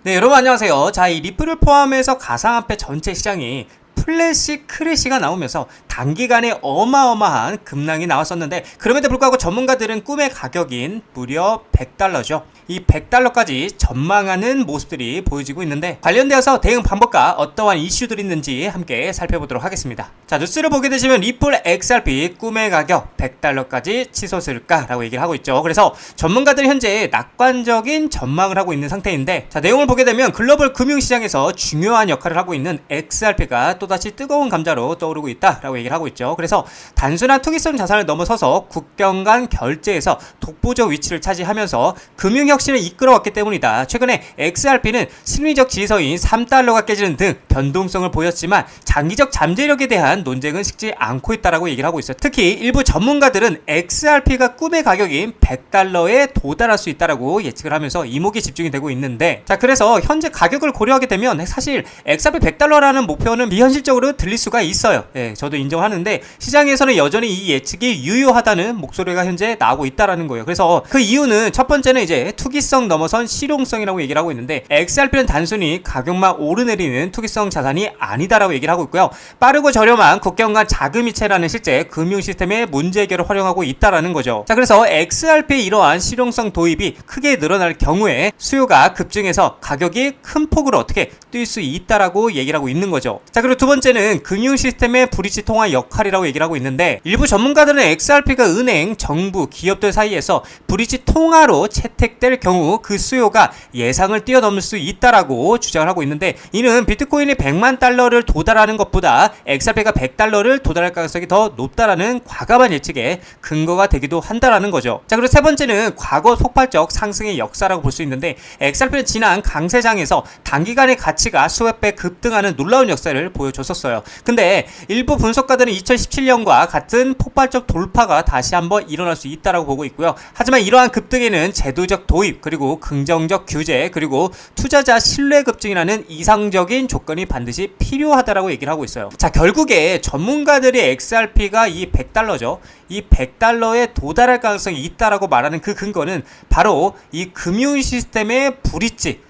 네, 여러분 안녕하세요. 자, 이 리플을 포함해서 가상화폐 전체 시장이 플래시 크래시가 나오면서 단기간에 어마어마한 급락이 나왔었는데, 그럼에도 불구하고 전문가들은 꿈의 가격인 무려 100달러죠. 이 100달러까지 전망하는 모습들이 보여지고 있는데, 관련되어서 대응 방법과 어떠한 이슈들이 있는지 함께 살펴보도록 하겠습니다. 자, 뉴스를 보게 되시면 리플 XRP 꿈의 가격 100달러까지 치솟을까라고 얘기를 하고 있죠. 그래서 전문가들이 현재 낙관적인 전망을 하고 있는 상태인데, 자, 내용을 보게 되면 글로벌 금융시장에서 중요한 역할을 하고 있는 XRP가 또다시 뜨거운 감자로 떠오르고 있다라고 얘기를 하고 있죠. 그래서 단순한 투기성 자산을 넘어서서 국경 간 결제에서 독보적 위치를 차지하면서 금융혁신을 이끌어왔기 때문이다. 최근에 XRP는 심리적 지지서인 3달러가 깨지는 등 변동성을 보였지만 장기적 잠재력에 대한 논쟁은 식지 않고 있다라고 얘기를 하고 있어요. 특히 일부 전문가들은 XRP가 꿈의 가격인 100달러에 도달할 수 있다라고 예측을 하면서 이목이 집중이 되고 있는데, 자, 그래서 현재 가격을 고려하게 되면 사실 XRP 100달러라는 목표는 비현실적으로 들릴 수가 있어요. 예, 저도 인정하는데 시장에서는 여전히 이 예측이 유효하다는 목소리가 현재 나오고 있다라는 거예요. 그래서 그 이유는 첫 번째는 이제 투기성 넘어선 실용성이라고 얘기를 하고 있는데, XRP는 단순히 가격만 오르내리는 투기성 자산이 아니다라고 얘기를 하고 있고요. 빠르고 저렴한 국경 간 자금이체라는 실제 금융 시스템의 문제 해결을 활용하고 있다라는 거죠. 자, 그래서 XRP의 이러한 실용성 도입이 크게 늘어날 경우에 수요가 급증해서 가격이 큰 폭으로 어떻게 뛸 수 있다라고 얘기를 하고 있는 거죠. 자, 그리고 두 번째는 금융 시스템의 브릿지 통화 역할이라고 얘기를 하고 있는데, 일부 전문가들은 XRP가 은행, 정부, 기업들 사이에서 브릿지 통화로 채택될 경우 그 수요가 예상을 뛰어넘을 수 있다라고 주장을 하고 있는데, 이는 비트코인이 100만 달러를 도달하는 것보다 XRP가 100달러를 도달할 가능성이 더 높다라는 과감한 예측에 근거가 되기도 한다라는 거죠. 자, 그리고 세 번째는 과거 폭발적 상승의 역사라고 볼 수 있는데, XRP는 지난 강세장에서 단기간의 가치가 수백 배 급등하는 놀라운 역사를 보여줬었어요. 근데 일부 분석가들은 2017년과 같은 폭발적 돌파가 다시 한번 일어날 수 있다라고 보고 있고요. 하지만 이러한 급등에는 제도적 도입, 그리고 긍정적 규제, 그리고 투자자 신뢰 급증이라는 이상적인 조건이 반드시 필요하다라고 얘기를 하고 있어요. 자, 결국에 전문가들이 XRP가 이 100달러죠. 이 100달러에 도달할 가능성이 있다라고 말하는 그 근거는 바로 이 금융 시스템의 브릿지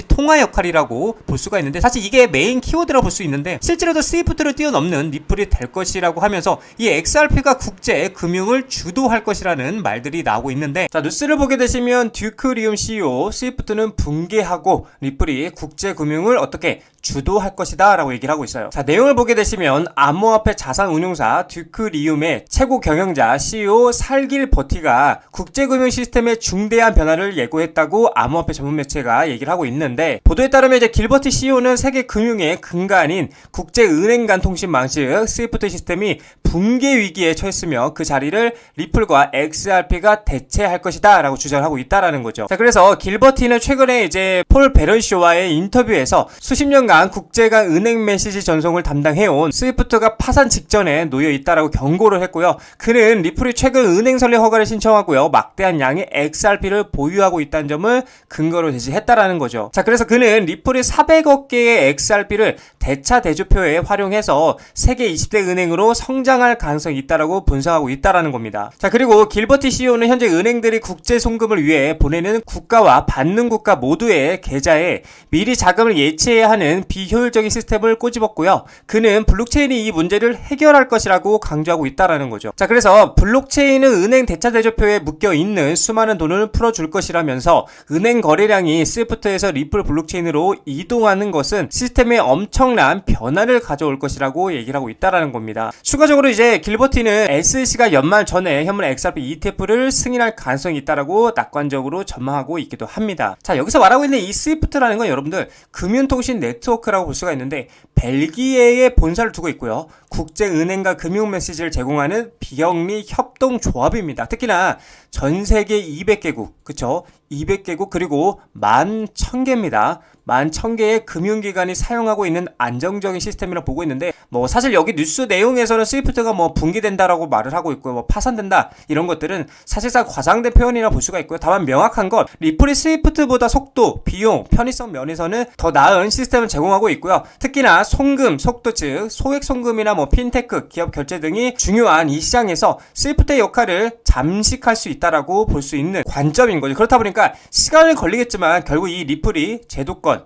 통화 역할이라고 볼 수가 있는데, 사실 이게 메인 키워드라고 볼 수 있는데, 실제로도 스위프트를 뛰어넘는 리플이 될 것이라고 하면서 이 XRP가 국제 금융을 주도할 것이라는 말들이 나오고 있는데, 자, 뉴스를 보게 되시면 듀크 리움 CEO 스위프트는 붕괴하고 리플이 국제 금융을 어떻게 주도할 것이다 라고 얘기를 하고 있어요. 자, 내용을 보게 되시면 암호화폐 자산 운용사 듀크 리움의 최고 경영자 CEO 살길 버티가 국제금융 시스템의 중대한 변화를 예고했다고 암호화폐 전문 매체가 얘기를 하고 있는데, 보도에 따르면 이제 길버티 CEO는 세계 금융의 근간인 국제은행 간 통신 방식 스위프트 시스템이 붕괴 위기에 처했으며 그 자리를 리플과 XRP가 대체할 것이다 라고 주장하고 있다라는 거죠. 자, 그래서 길버티는 최근에 이제 폴 베런쇼와의 인터뷰에서 수십 년간 국제 간 은행 메시지 전송을 담당해온 스위프트가 파산 직전에 놓여 있다라고 경고를 했고요. 그는 리플이 최근 은행 설립 허가를 신청하고요, 막대한 양의 XRP를 보유하고 있다는 점을 근거로 제시했다라는 거죠. 자, 그래서 그는 리플이 400억 개의 XRP를 대차 대조표에 활용해서 세계 20대 은행으로 성장할 가능성이 있다라고 분석하고 있다라는 겁니다. 자, 그리고 길버티 CEO는 현재 은행들이 국제 송금을 위해 보내는 국가와 받는 국가 모두의 계좌에 미리 자금을 예치해야 하는 비효율적인 시스템을 꼬집었고요. 그는 블록체인이 이 문제를 해결할 것이라고 강조하고 있다라는 거죠. 자, 그래서 블록체인은 은행 대차 대조표에 묶여 있는 수많은 돈을 풀어줄 것이라면서 은행 거래량이 스위프트에서 리플 블록체인으로 이동하는 것은 시스템에 엄청난 변화를 가져올 것이라고 얘기를 하고 있다라는 겁니다. 추가적으로 이제 길버티는 SEC가 연말 전에 현물 XRP ETF를 승인할 가능성이 있다라고 낙관적으로 전망하고 있기도 합니다. 자, 여기서 말하고 있는 이 스위프트라는 건 여러분들 금융통신 네트워크라고 볼 수가 있는데, 벨기에에 본사를 두고 있고요, 국제은행과 금융 메시지를 제공하는 비영리 협동조합입니다. 특히나 전 세계 200개국, 그쵸? 200개국 그리고 11,000개입니다. 11,000개의 금융기관이 사용하고 있는 안정적인 시스템이라고 보고 있는데, 사실 여기 뉴스 내용에서는 스위프트가 붕괴된다라고 말을 하고 있고요, 파산된다 이런 것들은 사실상 과장된 표현이라 볼 수가 있고요. 다만 명확한 건 리플이 스위프트보다 속도, 비용, 편의성 면에서는 더 나은 시스템을 제공하고 있고요. 특히나 송금, 속도 즉 소액 송금이나 핀테크, 기업 결제 등이 중요한 이 시장에서 스위프트의 역할을 잠식할 수 있다라고 볼 수 있는 관점인 거죠. 그렇다 보니까 시간은 걸리겠지만 결국 이 리플이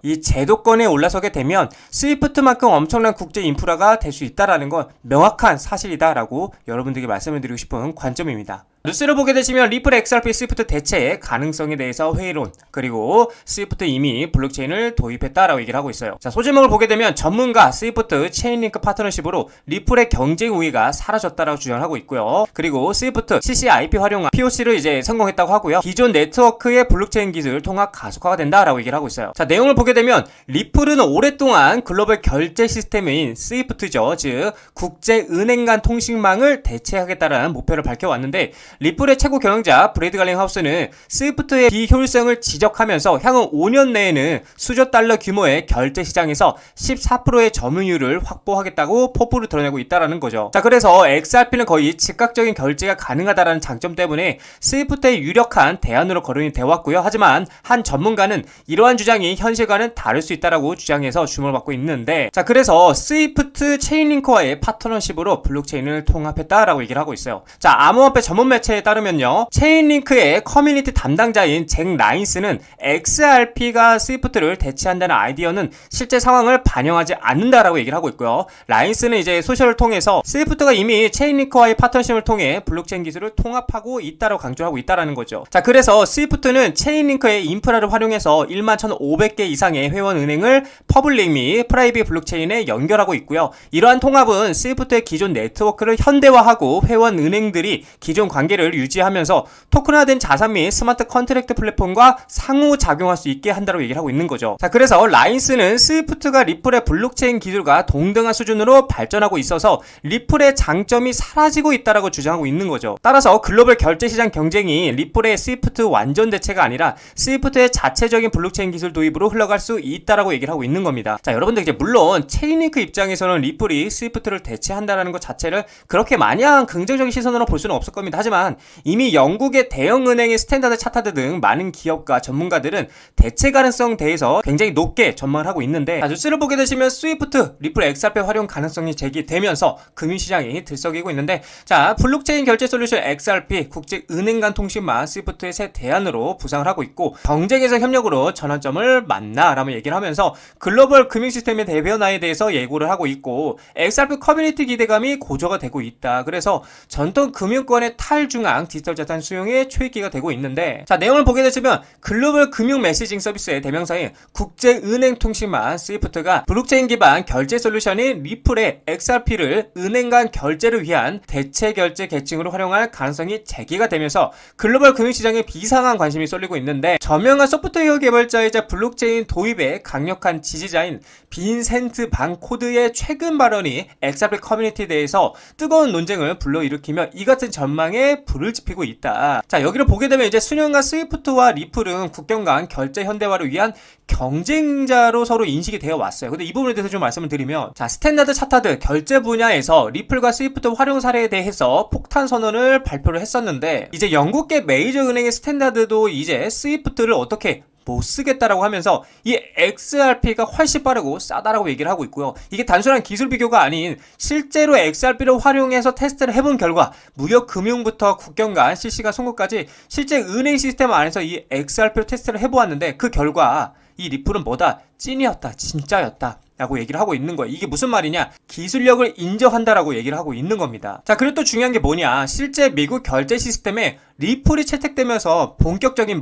이 제도권에 올라서게 되면 스위프트만큼 엄청난 국제 인프라가 될 수 있다라는 건 명확한 사실이다라고 여러분들에게 말씀을 드리고 싶은 관점입니다. 뉴스를 보게 되시면 리플 XRP 스위프트 대체의 가능성에 대해서 회의론, 그리고 스위프트 이미 블록체인을 도입했다라고 얘기를 하고 있어요. 자, 소제목을 보게 되면 전문가 스위프트 체인링크 파트너십으로 리플의 경쟁 우위가 사라졌다라고 주장을 하고 있고요. 그리고 스위프트 CCIP 활용한 POC를 이제 성공했다고 하고요. 기존 네트워크의 블록체인 기술 통합 가속화가 된다라고 얘기를 하고 있어요. 자, 내용을 보게 되면 리플은 오랫동안 글로벌 결제 시스템인 스위프트죠, 즉 국제은행 간 통신망을 대체하겠다라는 목표를 밝혀왔는데, 리플의 최고 경영자 브래드 갈링하우스는 스위프트의 비효율성을 지적하면서 향후 5년 내에는 수조 달러 규모의 결제 시장에서 14%의 점유율을 확보하겠다고 포부를 드러내고 있다는 거죠. 자, 그래서 XRP는 거의 즉각적인 결제가 가능하다는 장점 때문에 스위프트의 유력한 대안으로 거론이 되어 왔고요. 하지만 한 전문가는 이러한 주장이 현실과는 다를 수 있다고 주장해서 주목을 받고 있는데, 자, 그래서 스위프트 체인링크와의 파트너십으로 블록체인을 통합했다라고 얘기를 하고 있어요. 자, 암호화폐 전문 매체에 따르면요, 체인링크의 커뮤니티 담당자인 잭 라인스는 XRP가 스위프트를 대체한다는 아이디어는 실제 상황을 반영하지 않는다라고 얘기를 하고 있고요. 라인스는 이제 소셜을 통해서 스위프트가 이미 체인링크와의 파트너십을 통해 블록체인 기술을 통합하고 있다라고 강조하고 있다라는 거죠. 자, 그래서 스위프트는 체인링크의 인프라를 활용해서 11,500개 이상의 회원 은행을 퍼블릭 및 프라이빗 블록체인에 연결하고 있고요. 이러한 통합은 스위프트의 기존 네트워크를 현대화하고 회원 은행들이 기존 관계를 유지하면서 토큰화된 자산 및 스마트 컨트랙트 플랫폼과 상호작용할 수 있게 한다고 얘기를 하고 있는 거죠. 자, 그래서 라인스는 스위프트가 리플의 블록체인 기술과 동등한 수준으로 발전하고 있어서 리플의 장점이 사라지고 있다라고 주장하고 있는 거죠. 따라서 글로벌 결제 시장 경쟁이 리플의 스위프트 완전 대체가 아니라 스위프트의 자체적인 블록체인 기술 도입으로 흘러갈 수 있다라고 얘기를 하고 있는 겁니다. 자, 여러분들 이제 물론 체인링크 입장에서는 리플이 스위프트를 대체한다라는 것 자체를 그렇게 마냥 긍정적인 시선으로 볼 수는 없을 겁니다. 하지만 이미 영국의 대형은행의 스탠다드 차타드 등 많은 기업과 전문가들은 대체 가능성 대해서 굉장히 높게 전망을 하고 있는데, 뉴스를 보게 되시면 스위프트, 리플 XRP 활용 가능성이 제기되면서 금융시장이 들썩이고 있는데, 자, 블록체인 결제 솔루션 XRP 국제은행 간 통신망 스위프트의 새 대안으로 부상을 하고 있고, 경쟁에서 협력으로 전환점을 만나라며 얘기를 하면서 글로벌 금융시스템의 대변화에 대해서 예고를 하고 있고, XRP 커뮤니티 기대감이 고조가 되고 있다. 그래서 전통 금융권의 탈중앙 디지털 자산 수용의 초입기가 되고 있는데, 자, 내용을 보게 되시면 글로벌 금융 메시징 서비스의 대명사인 국제은행 통신망 스위프트가 블록체인 기반 결제 솔루션인 리플의 XRP를 은행 간 결제를 위한 대체 결제 계층으로 활용할 가능성이 제기가 되면서 글로벌 금융시장에 비상한 관심이 쏠리고 있는데, 저명한 소프트웨어 개발자이자 블록체인 도입에 강력한 지지자인 빈센트 반 코드의 최근 발언이 XRP 커뮤니티에 대해서 뜨거운 논쟁을 불러일으키며 이 같은 전망에 불을 지피고 있다. 자, 여기를 보게 되면 이제 수년간 스위프트와 리플은 국경 간 결제 현대화를 위한 경쟁자로 서로 인식이 되어 왔어요. 근데 이 부분에 대해서 좀 말씀을 드리면, 자, 스탠다드 차타드 결제 분야에서 리플과 스위프트 활용 사례에 대해서 폭탄 선언을 발표를 했었는데, 이제 영국계 메이저 은행의 스탠다드도 이제 스위프트를 어떻게 못 쓰겠다라고 하면서 이 XRP가 훨씬 빠르고 싸다라고 얘기를 하고 있고요. 이게 단순한 기술 비교가 아닌 실제로 XRP를 활용해서 테스트를 해본 결과 무역 금융부터 국경 간 실시간 송금까지 실제 은행 시스템 안에서 이 XRP로 테스트를 해보았는데, 그 결과 이 리플은 뭐다? 찐이었다, 진짜였다 라고 얘기를 하고 있는 거예요. 이게 무슨 말이냐? 기술력을 인정한다라고 얘기를 하고 있는 겁니다. 자, 그리고 또 중요한 게 뭐냐? 실제 미국 결제 시스템에 리플이 채택되면서 본격적인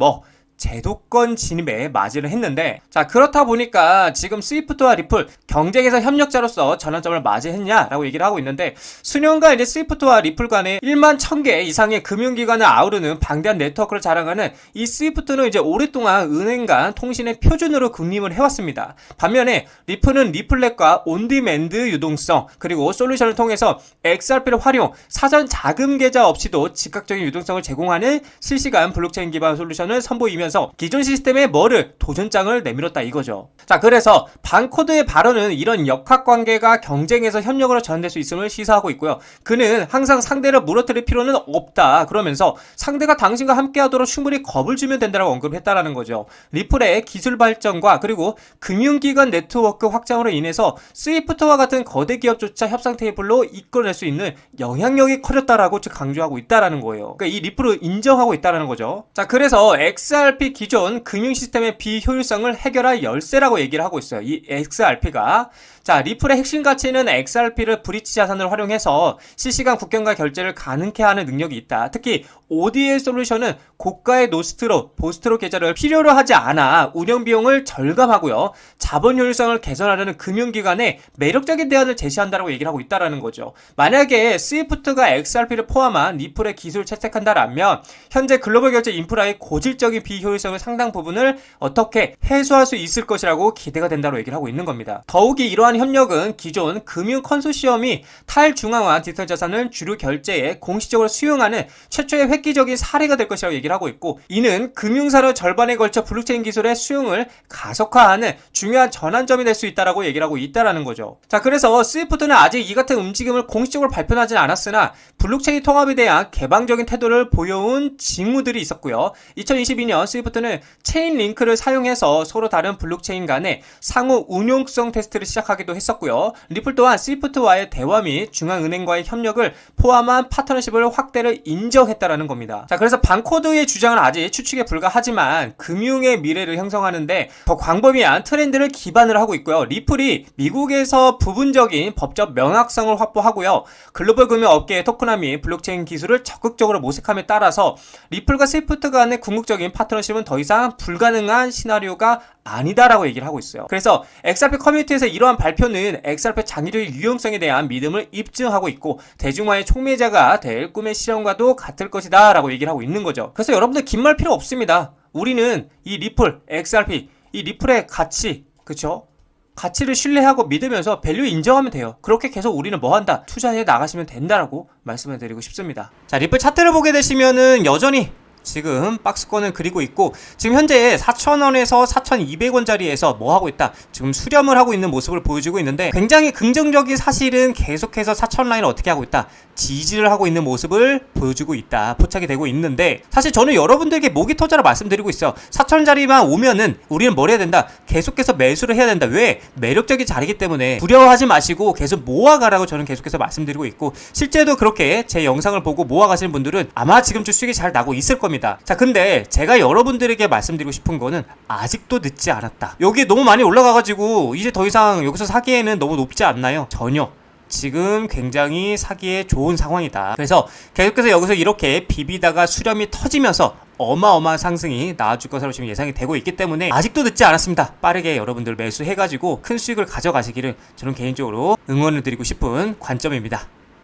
제도권 진입에 맞이를 했는데, 자, 그렇다 보니까 지금 스위프트와 리플 경쟁에서 협력자로서 전환점을 맞이했냐라고 얘기를 하고 있는데, 수년간 이제 스위프트와 리플 간에 1만 1000개 이상의 금융기관을 아우르는 방대한 네트워크를 자랑하는 이 스위프트는 이제 오랫동안 은행 간 통신의 표준으로 군림을 해왔습니다. 반면에 리플은 리플렛과 온디맨드 유동성, 그리고 솔루션을 통해서 XRP를 활용, 사전 자금 계좌 없이도 즉각적인 유동성을 제공하는 실시간 블록체인 기반 솔루션을 선보이면서 기존 시스템의 뭐를 도전장을 내밀었다 이거죠. 자, 그래서 반코드의 발언은 이런 역학관계가 경쟁에서 협력으로 전환될 수 있음을 시사하고 있고요. 그는 항상 상대를 무너뜨릴 필요는 없다 그러면서 상대가 당신과 함께하도록 충분히 겁을 주면 된다고 언급했다라는 거죠. 리플의 기술 발전과 그리고 금융기관 네트워크 확장으로 인해서 스위프트와 같은 거대 기업조차 협상 테이블로 이끌어낼 수 있는 영향력이 커졌다라고 강조하고 있다라는 거예요. 그러니까 이 리플을 인정하고 있다라는 거죠. 자, 그래서 XRP 기존 금융 시스템의 비효율성을 해결할 열쇠라고 얘기를 하고 있어요. 이 XRP가. 자, 리플의 핵심 가치는 XRP를 브릿지 자산을 활용해서 실시간 국경과 결제를 가능케 하는 능력이 있다. 특히 ODL 솔루션은 고가의 노스트로, 보스트로 계좌를 필요로 하지 않아 운영 비용을 절감하고요. 자본 효율성을 개선하려는 금융기관에 매력적인 대안을 제시한다고 얘기를 하고 있다라는 거죠. 만약에 스위프트가 XRP를 포함한 리플의 기술을 채택한다라면 현재 글로벌 결제 인프라의 고질적인 비효율성을 상당 부분을 어떻게 해소할 수 있을 것이라고 기대가 된다고 얘기를 하고 있는 겁니다. 더욱이 이러한 협력은 기존 금융 컨소시엄이 탈중앙화 디지털 자산을 주류 결제에 공식적으로 수용하는 최초의 획기적인 사례가 될 것이라고 얘기를 하고 있고, 이는 금융산업 절반에 걸쳐 블록체인 기술의 수용을 가속화하는 중요한 전환점이 될 수 있다라고 얘기를 하고 있다라는 거죠. 자, 그래서 스위프트는 아직 이 같은 움직임을 공식적으로 발표하진 않았으나 블록체인 통합에 대한 개방적인 태도를 보여온 징후들이 있었고요. 2022년 스위프트는 체인 링크를 사용해서 서로 다른 블록체인 간의 상호 운용성 테스트를 시작하기도 했었고요. 리플 또한 스위프트와의 대화 및 중앙은행과의 협력을 포함한 파트너십을 확대를 인정했다라는 겁니다. 자, 그래서 반코드의 주장은 아직 추측에 불과하지만 금융의 미래를 형성하는데 더 광범위한 트렌드를 기반으로 하고 있고요. 리플이 미국에서 부분적인 법적 명확성을 확보하고요. 글로벌 금융 업계의 토크나 및 블록체인 기술을 적극적으로 모색함에 따라서 리플과 스위프트 간의 궁극적인 파트너십은 더 이상 불가능한 시나리오가 아니다라고 얘기를 하고 있어요. 그래서 XRP 커뮤니티에서 이러한 발표는 XRP 장기적인 유용성에 대한 믿음을 입증하고 있고 대중화의 촉매자가 될 꿈의 실현과도 같을 것이다 라고 얘기를 하고 있는 거죠. 그래서 여러분들 긴 말 필요 없습니다. 우리는 이 리플, XRP, 이 리플의 가치, 그쵸? 가치를 신뢰하고 믿으면서 밸류 인정하면 돼요. 그렇게 계속 우리는 뭐 한다? 투자해 나가시면 된다라고 말씀을 드리고 싶습니다. 자, 리플 차트를 보게 되시면은 여전히 지금 박스권을 그리고 있고, 지금 현재 4,000원에서 4,200원짜리에서 뭐 하고 있다? 지금 수렴을 하고 있는 모습을 보여주고 있는데, 굉장히 긍정적인 사실은 계속해서 4,000 라인을 어떻게 하고 있다? 지지를 하고 있는 모습을 보여주고 있다. 포착이 되고 있는데, 사실 저는 여러분들에게 모기 터져라 말씀드리고 있어요. 4,000원짜리만 오면은 우리는 뭘 해야 된다? 계속해서 매수를 해야 된다. 왜? 매력적인 자리이기 때문에 두려워하지 마시고 계속 모아가라고 저는 계속해서 말씀드리고 있고, 실제로 그렇게 제 영상을 보고 모아가시는 분들은 아마 지금쯤 수익이 잘 나고 있을 겁니다. 자, 근데 제가 여러분들에게 말씀드리고 싶은 거는 아직도 늦지 않았다. 여기 너무 많이 올라가가지고 이제 더 이상 여기서 사기에는 너무 높지 않나요? 전혀. 지금 굉장히 사기에 좋은 상황이다. 그래서 계속해서 여기서 이렇게 비비다가 수렴이 터지면서 어마어마한 상승이 나와줄 것으로 지금 예상이 되고 있기 때문에 아직도 늦지 않았습니다. 빠르게 여러분들 매수해가지고 큰 수익을 가져가시기를 저는 개인적으로 응원을 드리고 싶은 관점입니다.